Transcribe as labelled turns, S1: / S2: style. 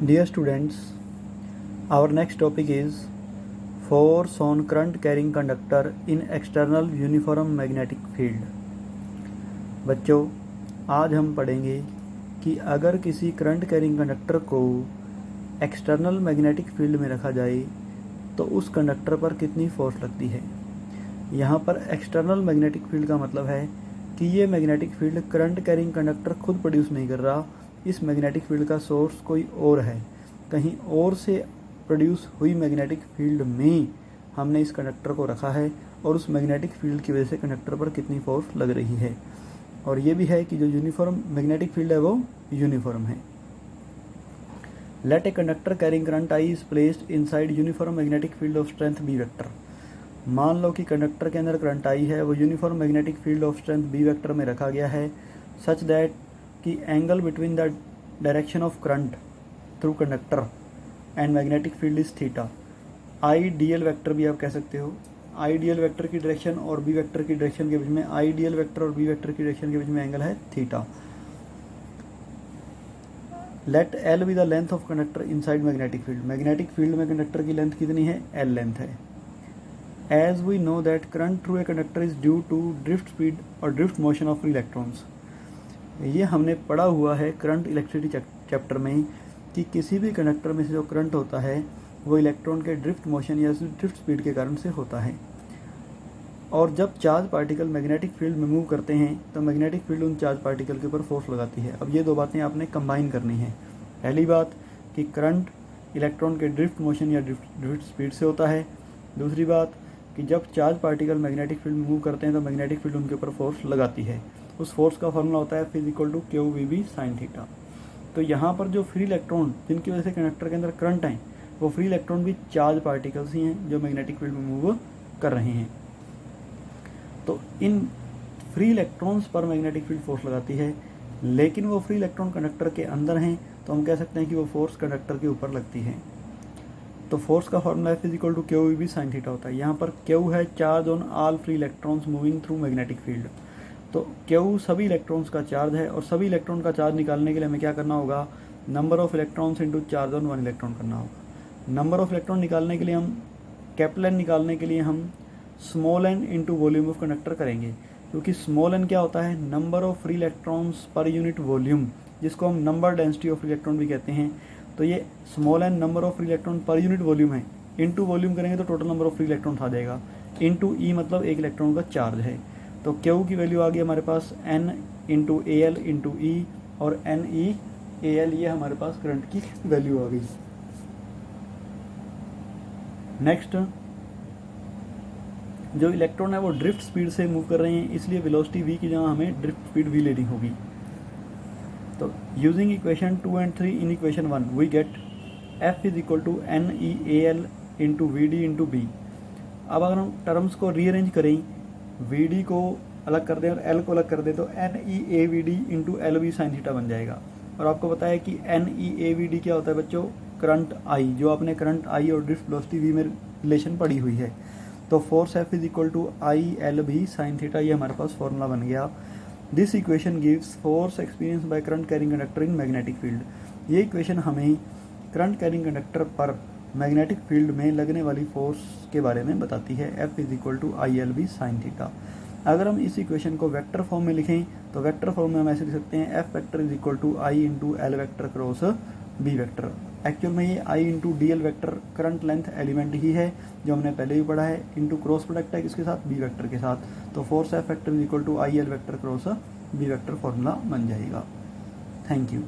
S1: Dear students, our next topic is force on current carrying conductor in external uniform magnetic field। बच्चों, आज हम पढ़ेंगे कि अगर किसी करंट कैरिंग कंडक्टर को एक्सटर्नल मैग्नेटिक फील्ड में रखा जाए तो उस कंडक्टर पर कितनी फोर्स लगती है। यहाँ पर एक्सटर्नल मैग्नेटिक फील्ड का मतलब है कि ये magnetic field current carrying conductor खुद प्रोड्यूस नहीं कर रहा, इस मैग्नेटिक फील्ड का सोर्स कोई और है, कहीं और से प्रोड्यूस हुई मैग्नेटिक फील्ड में हमने इस कंडक्टर को रखा है और उस मैग्नेटिक फील्ड की वजह से कंडक्टर पर कितनी फोर्स लग रही है। और ये भी है कि जो यूनिफॉर्म मैग्नेटिक फील्ड है वो यूनिफॉर्म है। Let a conductor carrying current I is placed inside uniform magnetic field of strength B vector. मान लो कि कंडक्टर के अंदर करंट आई है, वो uniform magnetic field of strength B vector में रखा गया है, सच दैट कि angle between the direction of current through conductor and magnetic field is theta. I DL vector भी आप कह सकते हो। आई डीएल वेक्टर की डायरेक्शन और बी वेक्टर की डायरेक्शन के बीच में, आई डीएल वेक्टर और बी वेक्टर की डायरेक्शन के बीच में एंगल है theta. Let L be the length of conductor inside magnetic field. Magnetic field में कंडक्टर की लेंथ कितनी है? एल लेंथ है। As we know that current through a conductor is due to drift speed और drift motion of free electrons. ये हमने पढ़ा हुआ है करंट इलेक्ट्रिसिटी चैप्टर में कि किसी भी कंडक्टर में से जो करंट होता है वो इलेक्ट्रॉन के ड्रिफ्ट मोशन या ड्रिफ्ट स्पीड के कारण से होता है। और जब चार्ज पार्टिकल मैग्नेटिक फील्ड में मूव करते हैं तो मैग्नेटिक फील्ड उन चार्ज पार्टिकल के ऊपर फोर्स लगाती है। अब ये दो बातें आपने कंबाइन करनी है। पहली बात कि करंट इलेक्ट्रॉन के ड्रिफ्ट मोशन या ड्रिफ्ट स्पीड से होता है। दूसरी बात कि जब चार्ज पार्टिकल मैग्नेटिक फील्ड में मूव करते हैं तो मैग्नेटिक फील्ड उनके ऊपर फोर्स लगाती है। उस फोर्स का फॉर्मूला होता है F = QVB sin थीटा। तो यहाँ पर जो फ्री इलेक्ट्रॉन जिनकी वजह से कंडक्टर के अंदर करंट है वो फ्री इलेक्ट्रॉन भी चार्ज पार्टिकल्स ही हैं जो मैग्नेटिक फील्ड में मूव कर रहे हैं। तो इन फ्री इलेक्ट्रॉन्स पर मैग्नेटिक फील्ड फोर्स लगाती है, लेकिन वो फ्री इलेक्ट्रॉन कंडक्टर के अंदर हैं तो हम कह सकते हैं कि वो फोर्स कंडक्टर के ऊपर लगती है। तो फोर्स का formula F = QVB sin theta होता है। यहाँ पर Q है charge on all free electrons moving through magnetic field. तो Q सभी इलेक्ट्रॉन्स का चार्ज है और सभी इलेक्ट्रॉन का चार्ज निकालने के लिए हमें क्या करना होगा? Number of electrons into charge on one electron करना होगा। नंबर ऑफ इलेक्ट्रॉन निकालने के लिए हम कैपिटल N निकालने के लिए हम small n into volume of conductor करेंगे, क्योंकि स्मॉल n क्या होता है? नंबर ऑफ फ्री इलेक्ट्रॉन्स पर यूनिट वॉल्यूम, जिसको हम नंबर डेंसिटी ऑफ इलेक्ट्रॉन भी कहते हैं। तो ये small n number of free electron पर यूनिट वॉल्यूम है, इंटू वॉल्यूम करेंगे तो total number of free electron आ जाएगा, इंटू ई मतलब एक इलेक्ट्रॉन का चार्ज है। तो Q की वैल्यू आ गई हमारे पास N इंटू AL इंटू ई और NE/AL, ये हमारे पास करंट की वैल्यू आ गई। नेक्स्ट, जो इलेक्ट्रॉन है वो ड्रिफ्ट स्पीड से मूव कर रहे हैं, इसलिए वेलोसिटी v की जगह हमें ड्रिफ्ट स्पीड v लेनी होगी। तो using equation 2 and 3 in equation 1 we get F = NE/AL into VD into B। अब अगर हम टर्म्स को रीअरेंज करें, VD को अलग कर दें और L को अलग कर दें तो NE/AVD into LV sin theta बन जाएगा। और आपको पता है कि NE/AVD क्या होता है बच्चों? करंट I, जो आपने करंट I और ड्रिफ्ट वेलोसिटी V में रिलेशन पढ़ी हुई है। तो force F = ILV sin theta, ये हमारे पास फॉर्मूला बन गया। This equation gives force experience by current carrying conductor in magnetic field. ये इक्वेशन हमें करंट कैरिंग कंडक्टर पर मैग्नेटिक फील्ड में लगने वाली फोर्स के बारे में बताती है। F = ILV sin theta. अगर हम इस इक्वेशन को वेक्टर फॉर्म में लिखें तो वेक्टर फॉर्म में हम ऐसे लिख सकते हैं F = I into L vector cross B vector. Actual में ये I into DL vector current length element ही है जो हमने पहले भी पढ़ा है, इंटू क्रॉस प्रोडक्ट है किसके साथ? B वेक्टर के साथ। तो force F = IL vector cross B vector formula बन जाएगा। Thank you.